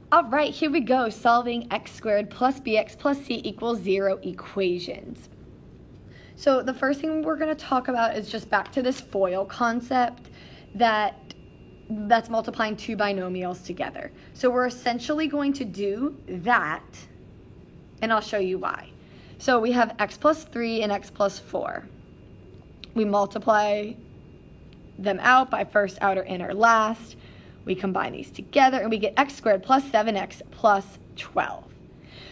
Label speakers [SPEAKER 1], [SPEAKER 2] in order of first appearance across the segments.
[SPEAKER 1] All right, here we go, solving x squared plus bx plus c equals 0 equations. So the first thing we're going to talk about is just back to this FOIL concept that's multiplying two binomials together. So we're essentially going to do that, and I'll show you why. So we have x plus 3 and x plus 4. We multiply them out by first, outer, inner, last. We combine these together and we get x squared plus 7x plus 12.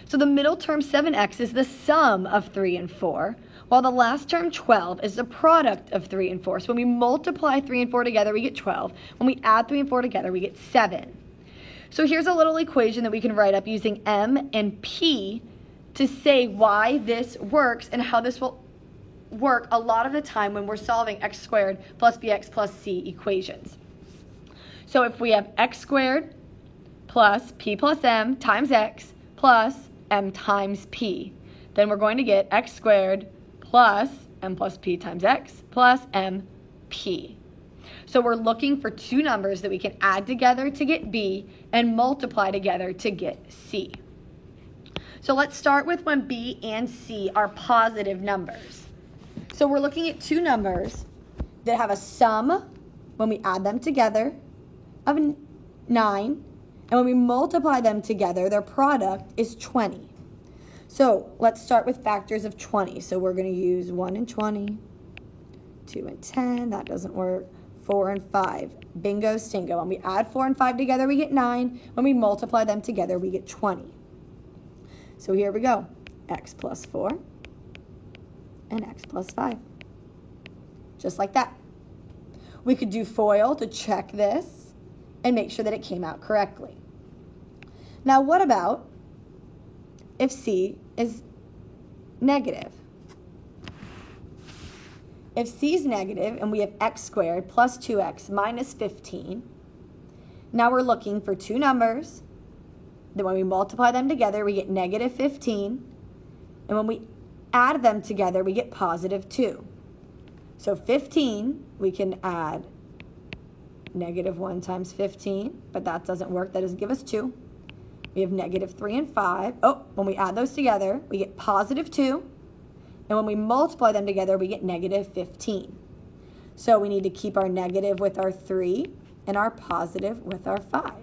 [SPEAKER 1] So the middle term 7x is the sum of 3 and 4, while the last term 12 is the product of 3 and 4. So when we multiply 3 and 4 together, we get 12. When we add 3 and 4 together, we get 7. So here's a little equation that we can write up using m and p to say why this works and how this will work a lot of the time when we're solving x squared plus bx plus c equations. So if we have x squared plus p plus m times x plus m times p, then we're going to get x squared plus m plus p times x plus m p. So we're looking for two numbers that we can add together to get b and multiply together to get c. So let's start with when b and c are positive numbers. So we're looking at two numbers that have a sum when we add them together of 9, and when we multiply them together, their product is 20. So let's start with factors of 20. So we're going to use 1 and 20, 2 and 10, that doesn't work, 4 and 5, bingo stingo. When we add 4 and 5 together, we get 9. When we multiply them together, we get 20. So here we go, x plus 4 and x plus 5, just like that. We could do FOIL to check this and make sure that it came out correctly. Now what about if c is negative? If c is negative and we have x squared plus 2x minus 15, now we're looking for two numbers that when we multiply them together, we get negative 15, and when we add them together, we get positive 2. So 15, we can add negative 1 times 15, but that doesn't work. That doesn't give us 2. We have negative 3 and 5. Oh, when we add those together, we get positive 2. And when we multiply them together, we get negative 15. So we need to keep our negative with our 3 and our positive with our 5.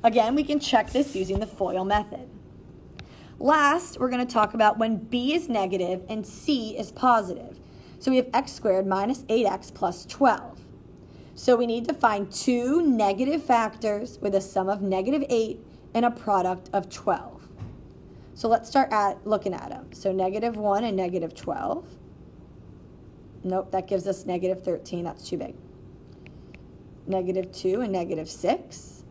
[SPEAKER 1] Again, we can check this using the FOIL method. Last, we're going to talk about when b is negative and c is positive. So we have x squared minus 8x plus 12. So we need to find two negative factors with a sum of negative 8 and a product of 12. So let's start looking at them. So negative 1 and negative 12. Nope, that gives us negative 13. That's too big. Negative 2 and negative 6.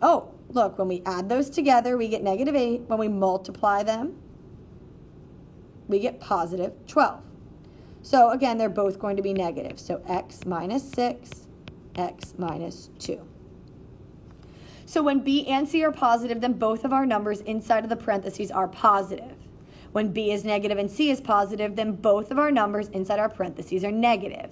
[SPEAKER 1] Oh, look, when we add those together, we get negative 8. When we multiply them, we get positive 12. So again, they're both going to be negative. So x minus 6, x minus 2. So when b and c are positive, then both of our numbers inside of the parentheses are positive. When b is negative and c is positive, then both of our numbers inside our parentheses are negative.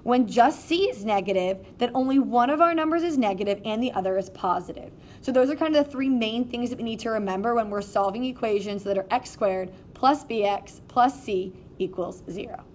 [SPEAKER 1] When just c is negative, then only one of our numbers is negative and the other is positive. So those are kind of the three main things that we need to remember when we're solving equations that are x squared plus bx plus c equals 0.